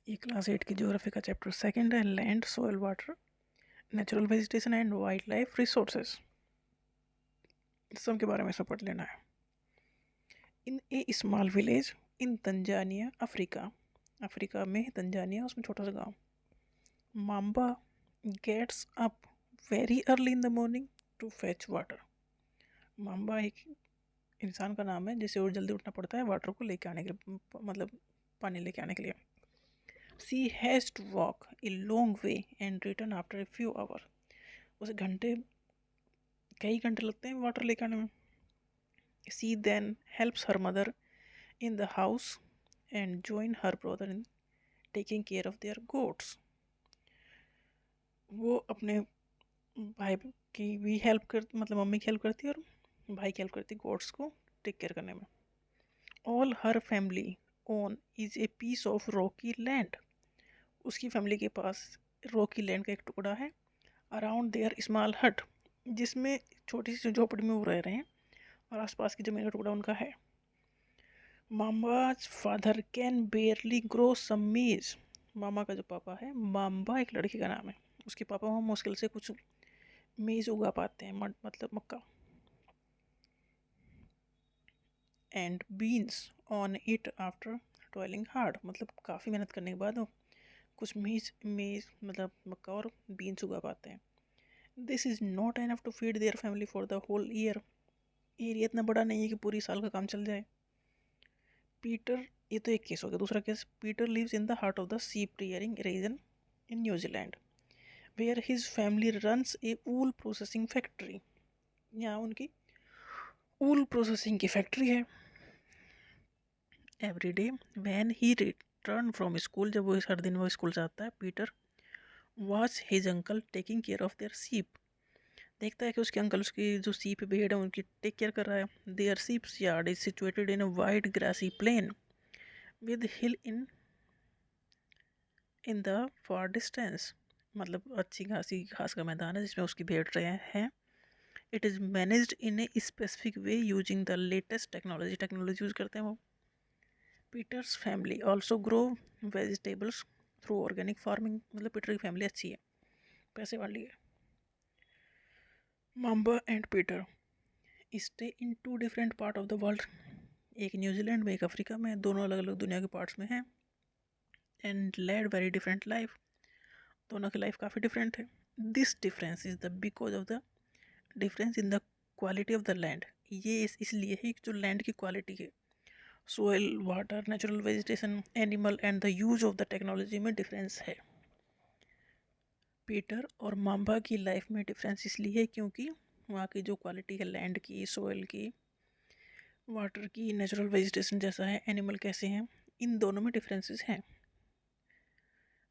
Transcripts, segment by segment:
ये क्लास 8 की ज्योग्राफी का चैप्टर सेकंड है, land, soil, water, natural vegetation and wild life resources. सब के बारे में सब पढ़ लेना है। In a small village in Tanzania, Africa. Africa में तंजानिया, उसमें छोटा सा गांव। Mamba gets up very early in the morning to fetch water. Mamba एक इंसान का नाम है जिसे और जल्दी उठना पड़ता है वाटर को लेके आने के लिए, मतलब पानी लेके आने के लिए। She has to walk a long way and return after a few hours. उसे कई घंटे लगते हैं वाटर लेके आने में। She then helps her mother in the house and join her brother in taking care of their goats. वो अपने भाई की भी हेल्प कर, मतलब मम्मी की हेल्प करती है और भाई की हेल्प करती है गोट्स को टेक केयर करने में। All her family own is a piece of rocky land. उसकी फैमिली के पास रॉकी लैंड का एक टुकड़ा है। अराउंड देयर स्मॉल हट, जिसमें छोटी सी झोपड़ी में वो रह रहे हैं और आसपास की जमीन का टुकड़ा उनका है। माम्बाज फादर कैन बेयरली ग्रो सम मीज। मामा का जो पापा है, माम्बा एक लड़की का नाम है, उसके पापा वहाँ मुश्किल से कुछ मेज उगा पाते हैं, मतलब मक्का। And beans on it after toiling hard, मतलब काफ़ी मेहनत करने के बाद वो कुछ मेज मेज मतलब मक्का और बीन्स उगा पाते हैं। This is not enough to feed their family for the whole year. Area इतना बड़ा नहीं है कि पूरी साल का काम चल जाए। पीटर, ये तो एक केस हो गया। दूसरा case, Peter lives in the heart of the sheep rearing region in New Zealand where his family runs a wool processing factory. यहाँ उनकी वूल प्रोसेसिंग की फैक्ट्री है। Every day when he return from school, जब वो हर दिन वो school से आता है, Peter watch his uncle taking care of their sheep. देखता है कि उसके अंकल उसकी जो सीप भेड़ है उनकी टेक केयर कर रहा है। Their sheeps yard is situated in a wide grassy plain with hill in the far distance, मतलब अच्छी घासी घास का मैदान है जिसमें उसकी भेड़ रहे हैं। It is managed in a specific way using the latest technology use करते हैं वो। Peter's family also grow vegetables through organic farming, मतलब पीटर की फैमिली अच्छी है, पैसे वाली है। Mamba and Peter stay in two different part of the world. एक न्यूजीलैंड में, एक अफ्रीका में, दोनों अलग अलग दुनिया के पार्ट्स में हैं। And led very different life, दोनों की लाइफ काफ़ी डिफरेंट है। This difference is the because of the difference in the quality of the land. ये इसलिए है कि जो लैंड की क्वालिटी है, soil, water, natural vegetation, animal and the use of the technology में डिफरेंस है। पीटर और माम्बा की लाइफ में डिफरेंस इसलिए है क्योंकि वहाँ की जो क्वालिटी है लैंड की, सोयल की, वाटर की, नेचुरल वेजिटेशन जैसा है, एनिमल कैसे हैं, इन दोनों में डिफरेंसेस हैं।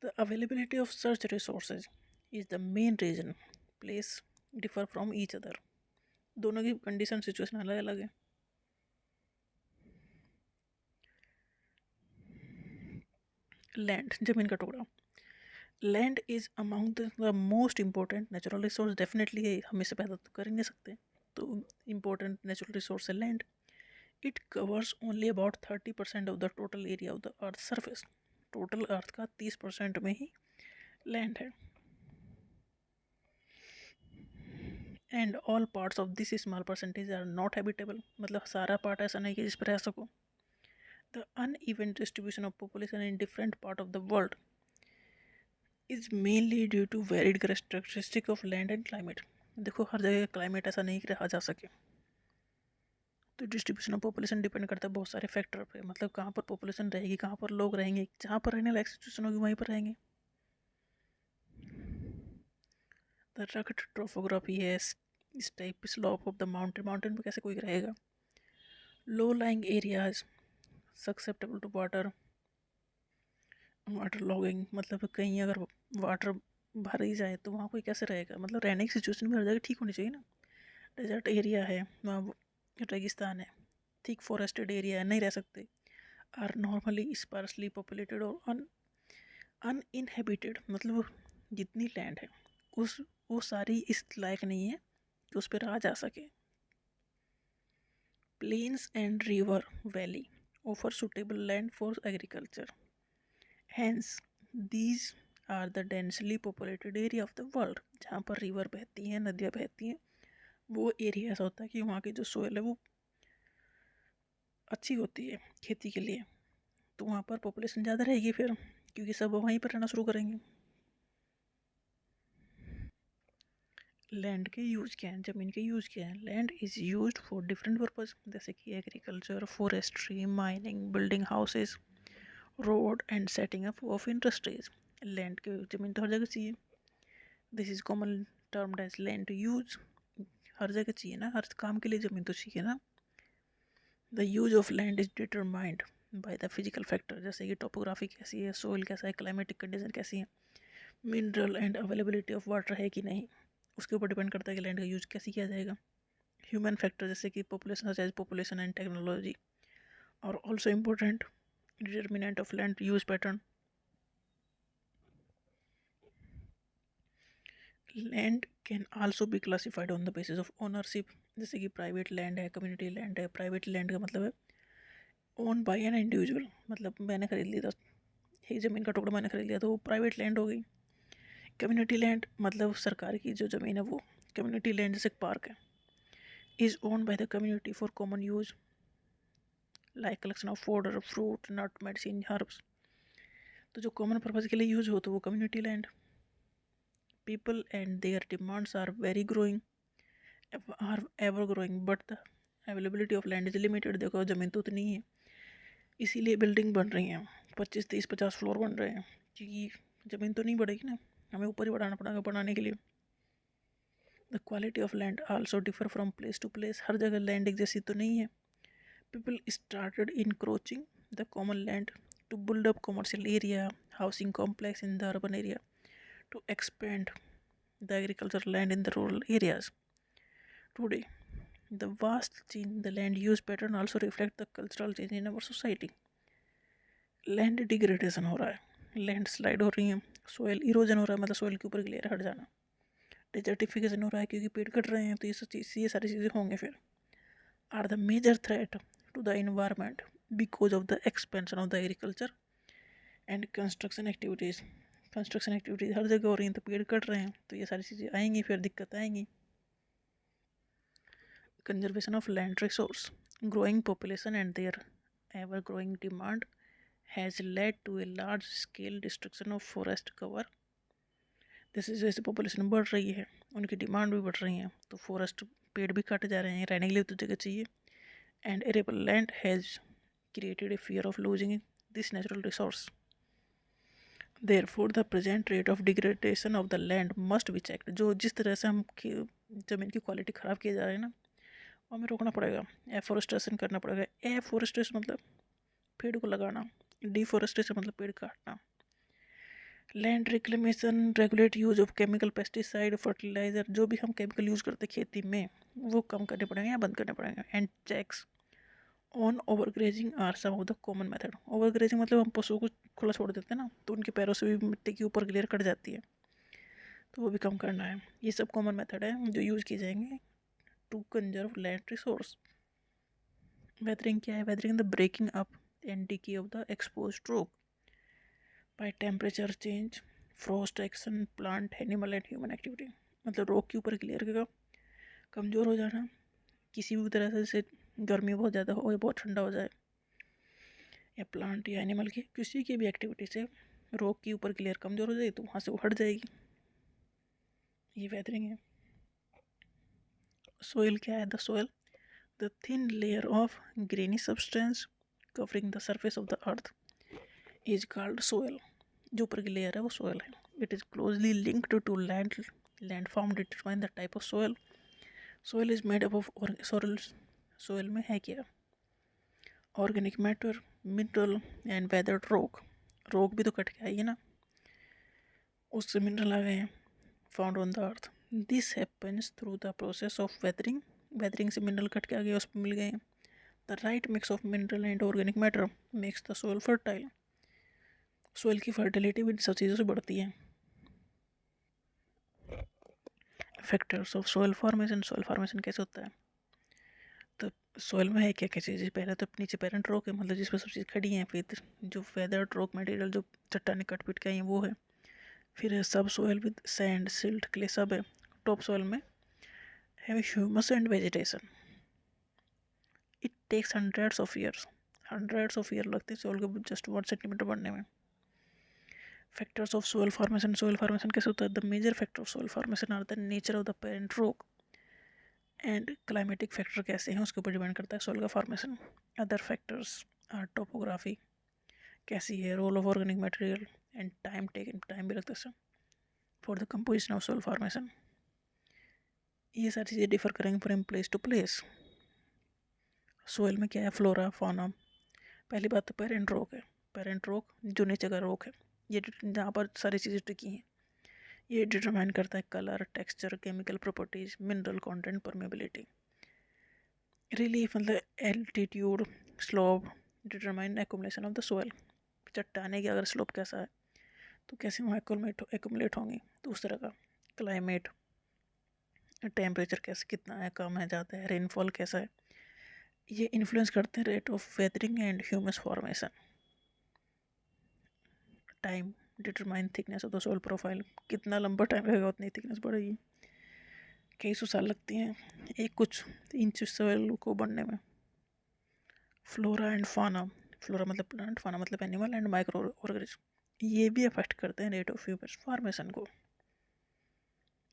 The availability of search resources is the main reason place differ from each other. दोनों की कंडीशन सिचुएशन अलग अलग है। लैंड, जमीन का टुकड़ा। Land is among the most important natural resource, definitely है, हम इसे पैदा तो कर ही नहीं सकते, तो इम्पोर्टेंट नेचुरल रिसोर्स है land. It covers only about 30% of the total area of the earth surface. Total earth का 30% में ही लैंड है। And all parts of this small percentage are not habitable, मतलब सारा पार्ट ऐसा नहीं कि जिस पर रह सको। The uneven distribution of population in different part of the world is mainly due to varied characteristic of land and climate. देखो, हर जगह क्लाइमेट ऐसा नहीं कि रहा जा सके, तो डिस्ट्रीब्यूशन ऑफ पॉपुलेशन डिपेंड करता है बहुत सारे फैक्टर पे, मतलब कहाँ पर पॉपुलेशन रहेगी, कहाँ पर लोग रहेंगे, जहाँ पर रहने लायक सिचुएशन होगी वहीं पर रहेंगे। द रक्ड ट्रोफोग्राफी है steep slope of the mountain, mountain पे कैसे कोई रहेगा। Low lying areas susceptible to water, water logging, मतलब कहीं अगर वाटर भर ही जाए तो वहाँ कोई कैसे रहेगा, मतलब रहने की सिचुएशन भी हर जगह ठीक होनी चाहिए ना। डेजर्ट एरिया है, वहाँ रेगिस्तान है, थिक फॉरेस्टेड एरिया है, नहीं रह सकते। आर नॉर्मली स्पार्सली पॉपुलेटेड और अनइनहेबिटेड, मतलब जितनी लैंड है उस वो सारी इस लायक नहीं है कि उस पर रहा जा सके। Plains and river valley offer suitable land for agriculture Hence, these are the densely populated area of the world. जहाँ पर रिवर बहती हैं, नदियाँ बहती हैं, वो एरिया ऐसा होता है कि वहाँ की जो सोयल है वो अच्छी होती है खेती के लिए, तो वहाँ पर पॉपुलेशन ज़्यादा रहेगी फिर, क्योंकि सब वहीं पर रहना शुरू करेंगे। लैंड के यूज़ क्या हैं, ज़मीन के यूज़ क्या हैं? Land is used for different purpose, जैसे कि agriculture, forestry, mining, building houses, road and setting up of industries. Land के ज़मीन तो हर जगह चाहिए। This is common termed as land to use. हर जगह चाहिए ना, हर काम के लिए ज़मीन तो चाहिए ना। The use of land is determined by the physical factor, जैसे कि टोपोग्राफी कैसी है, सोइल कैसा है, क्लाइमेटिक कंडीशन कैसी है, mineral and availability of water है कि नहीं, उसके ऊपर डिपेंड करता है कि लैंड का यूज कैसे किया जाएगा। ह्यूमन फैक्टर जैसे कि population, such as population and technology और also important determinant of land use pattern. Land can also be classified on the basis of ownership, जैसे कि प्राइवेट लैंड है, कम्युनिटी लैंड है। प्राइवेट लैंड का मतलब है ओन बाय एन इंडिविजुअल, मतलब मैंने खरीद लिया, एक ज़मीन का टुकड़ा मैंने खरीद लिया तो वो प्राइवेट लैंड हो गई। कम्युनिटी लैंड मतलब सरकार की जो ज़मीन है वो कम्युनिटी लैंड, जैसे पार्क है, is own by the community for common use like collection of food, fruit, nut, medicine, herbs. तो जो कॉमन पर्पज़ के लिए यूज हो तो वो community land. People and their demands are very growing, are ever growing, but the availability of land is limited. देखो ज़मीन तो उतनी ही है, इसीलिए बिल्डिंग बन रही हैं, 25, 30, 50 फ्लोर बन रहे हैं, क्योंकि ज़मीन तो नहीं बढ़ेगी ना, हमें ऊपर ही बढ़ाना पड़ेगा बनाने के लिए। The quality of land also differ from place to place, हर जगह लैंड एक जैसी तो नहीं है। People started encroaching the common land to build up commercial area, housing complex in the urban area, to expand the agricultural land in the rural areas. Today, the vast change in the land use pattern also reflect the cultural change in our society. Land degradation हो रहा है, land slide हो रही है, soil erosion हो रहा है, मतलब सोयल के ऊपर ग्लेयर हट जाना, डिजर्टिफिकेशन हो रहा है क्योंकि पेड़ कट रहे हैं, तो ये सारी चीज़ें होंगे फिर। Are the major threat to the environment because of the expansion of the agriculture and construction activities. Construction activities हर जगह हो रही हैं तो पेड़ कट रहे हैं, तो ये सारी चीज़ें आएंगी, फिर दिक्कत आएंगी। Conservation of land resource, growing population and their ever growing demand has led to a large scale destruction of forest cover. जैसे जैसे पॉपुलेशन बढ़ रही है, उनकी डिमांड भी बढ़ रही है, तो फॉरेस्ट पेड़ भी काटे जा रहे हैं, रहने के लिए तो जगह चाहिए। And arable land has created a fear of losing this natural resource. Therefore, the present rate of degradation of the land must be checked. जो जिस तरह से हम ज़मीन की क्वालिटी ख़राब किए जा रहे हैं ना, वो हमें रोकना पड़ेगा। एफोरेस्टेशन करना पड़ेगा। एफोरेस्टेशन मतलब पेड़ को लगाना, डिफोरेस्टेशन मतलब पेड़ काटना। Land reclamation, regulate use of chemical, pesticide, fertiliser, जो भी हम केमिकल यूज़ करते हैं खेती में वो कम करने पड़ेंगे या बंद करने पड़ेंगे। And checks on overgrazing are some of the common method. Overgrazing मतलब हम पशुओं को खुला छोड़ देते हैं ना, तो उनके पैरों से भी मिट्टी के ऊपर ग्लेयर कट जाती है, तो वो भी कम करना है। ये सब कॉमन मेथड है जो यूज़ किए जाएंगे to conserve land resource. Weathering क्या है? Weathering the breaking up and decay of the exposed rock by temperature change, frost action, plant, animal and human activity. मतलब रॉक के ऊपर ग्लेयर का कमज़ोर हो जाना, किसी भी तरह से, जैसे गर्मी बहुत ज़्यादा हो या बहुत ठंडा हो जाए, या प्लांट या एनिमल की किसी की भी एक्टिविटी से रॉक के ऊपर ग्लेयर कमज़ोर हो जाए तो वहाँ से वो हट जाएगी, ये वेदरिंग है। सोइल क्या है? The soil the thin layer of grainy substance covering the surface of the earth is called soil. जो ऊपर की लेयर है वो सोइल है। It is closely linked to land, land form determine the type of soil. Soil is made up of soil, soil में है क्या? Organic matter, mineral and weathered rock. Rock भी तो कट के आई है ना, उससे मिनरल आ गए हैं, found on the earth. This happens through the process of weathering. Weathering से मिनरल कट के आ गए, उस पर मिल गए। The right mix of mineral and organic matter makes the soil fertile. Soil की फर्टिलिटी भी इन सब चीज़ों से बढ़ती है। Factors of soil formation, soil formation कैसे होता है? तो सोयल में है क्या क्या चीज़ें, पहले तो नीचे पेरेंट रॉक है, मतलब जिस पर सब चीज़ खड़ी हैं, फिर जो फेदर्ड रॉक मटेरियल जो चट्टाने कट पीट के आई हैं वो है, फिर है सब soil with sand silt clay सब है। टॉप सोयल में है humus and vegetation. It takes hundreds of year लगते हैं सोयल के जस्ट 1 सेंटीमीटर बढ़ने में। फैक्टर्स ऑफ सोयल फॉर्मेशन कैसे होता है? The major factor of soil formation are the nature of the parent rock and climatic factor कैसे हैं उसके ऊपर डिपेंड करता है सोयल का formation. Other factors are topography कैसी है, role of organic material and time भी लगता है for the composition of soil formation. ये सारी चीज़ें डिफर करेंगे from place to place. Soil में क्या है? Flora fauna. पहली बात तो पेरेंट रॉक है। पेरेंट रॉक जो नीचे का रॉक है, ये जहाँ पर सारी चीज़ें टिकी हैं, ये डिटरमाइन करता है colour, texture, chemical properties, mineral content, permeability. Relief मतलब altitude, slope determine accumulation of the soil. चट्टाने की अगर स्लोप कैसा है तो कैसे वहाँ एक्यूमुलेट होंगी, तो उस तरह का। क्लाइमेट, टेम्परेचर कैसे, कितना है, कम है, ज़्यादा है, रेनफॉल कैसा है, ये इन्फ्लुएंस करते हैं rate of weathering and humus formation. Time determine thickness of the soil profile, कितना लंबा टाइम लगेगा उतनी थिकनेस बढ़ेगी। कई सौ साल लगती हैं एक कुछ इंच सोil को बढ़ने में। फ्लोरा एंड फाना, फ्लोरा मतलब प्लांट, फाना मतलब एनिमल एंड माइक्रो ऑर्गेनिज्म, ये भी अफेक्ट करते हैं रेट ऑफ ह्यूमस फॉर्मेशन को।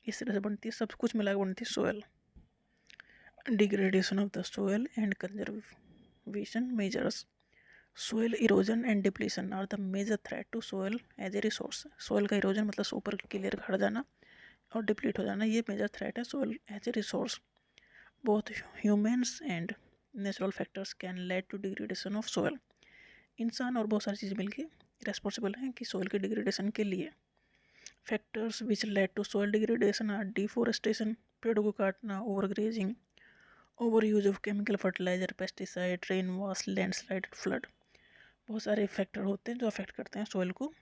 इस तरह से बनती है, सब कुछ मिला के बनती है soil. Degradation of the soil and conservation measures. Soil erosion and depletion are the major threat to soil as a resource. Soil का इरोजन मतलब ऊपर की लेयर हट जाना और डिप्लीट हो जाना, ये मेजर थ्रेट है soil as a resource. Both humans and natural factors can lead to degradation of soil. इंसान और बहुत सारी चीज़ें मिलके रेस्पॉन्सिबल हैं कि सोयल के डिग्रेडेशन के लिए। Factors which lead to soil degradation are deforestation, पेड़ों को काटना, overgrazing, over use of chemical fertiliser, pesticide, rain wash, landslide, flood. बहुत सारे फैक्टर होते हैं जो अफेक्ट करते हैं सोयल को,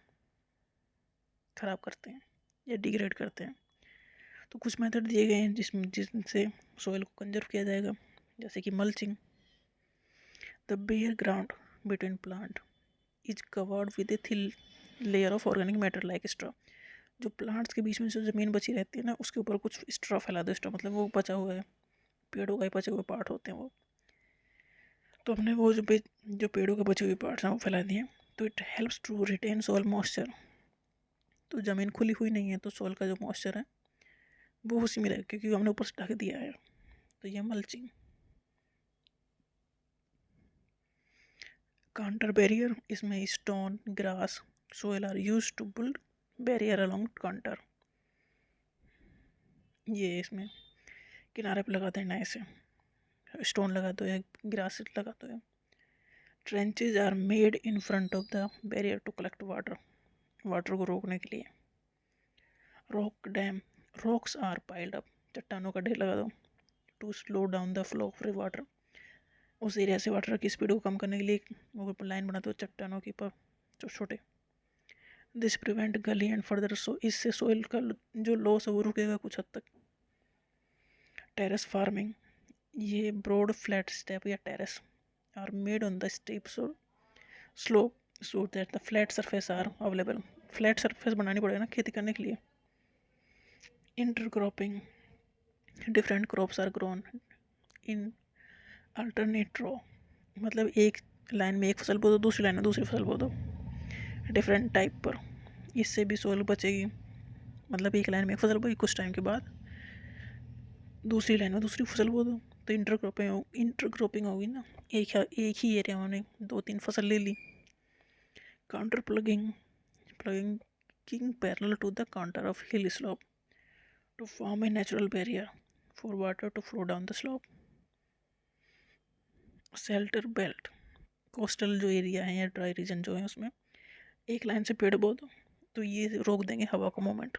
ख़राब करते हैं या डिग्रेड करते हैं। तो कुछ मेथड दिए गए हैं जिनसे सोयल को कंजर्व किया जाएगा, जैसे कि mulching. The bare ground between plant is covered with a thin layer of organic matter like straw. जो प्लांट्स के बीच में जो ज़मीन बची रहती है ना, उसके ऊपर कुछ स्ट्रॉ फैला दो। स्ट्रॉ मतलब वो बचा हुआ है, पेड़ों का ही बचे हुए पार्ट होते हैं वो। तो हमने वो जो पेड़ों के बचे हुए पार्ट्स हैं वो फैला दिए। तो it helps to retain soil moisture. तो ज़मीन खुली हुई नहीं है तो सोयल का जो मॉइस्चर है वो उसी में रहेगा, क्योंकि हमने ऊपर से ढक दिया है। तो ये मल्चिंग। काउंटर बैरियर, इसमें stone, grass, soil are use to build barrier along counter. ये इसमें किनारे पे लगाते हैं, नए से स्टोन लगा दो या ग्रास लगा दो है। Trenches are made in front of the barrier to collect water को रोकने के लिए। Rock dam, rocks are piled up, चट्टानों का ढेर लगा दो to slow down the flow of water. उस एरिया से वाटर की स्पीड को कम करने के लिए वो लाइन बना दो चट्टानों के ऊपर छोटे। This prevent gully and further, इससे सोइल का जो लॉस है वो रुकेगा कुछ हद तक। टेरेस फार्मिंग, ये ब्रॉड फ्लैट स्टेप या terrace are made on the steep slope so that the flat surface are available. Flat surface बनानी पड़ेगा ना खेती करने के लिए। Intercropping, different crops are grown in alternate row, मतलब एक लाइन में एक फसल बो दो, दूसरी लाइन में दूसरी फसल बो दो डिफरेंट टाइप पर। इससे भी सोइल बचेगी, मतलब एक लाइन में एक फसल बोई, कुछ टाइम के बाद दूसरी लाइन में दूसरी फसल बो दो, तो इंटरक्रॉपिंग होगी ना। एक ही एरिया में हमने 2-3 फसल ले ली। Contour ploughing parallel to the contour of hill slope to form a natural barrier for water to flow down the slope. Shelter belt, coastal जो एरिया है या ड्राई रीजन जो है उसमें एक लाइन से पेड़ बो दो तो ये रोक देंगे हवा का मूवमेंट।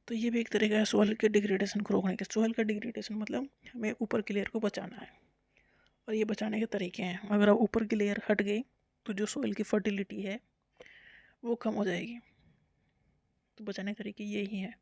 तो ये भी एक तरीका है सोइल के डिग्रेडेशन को रोकने के। सोइल का डिग्रेडेशन मतलब हमें ऊपर की लेयर को बचाना है, और ये बचाने के तरीके हैं। अगर आप ऊपर की लेयर हट गई तो जो सोइल की फर्टिलिटी है वो कम हो जाएगी। तो बचाने के तरीके यही हैं।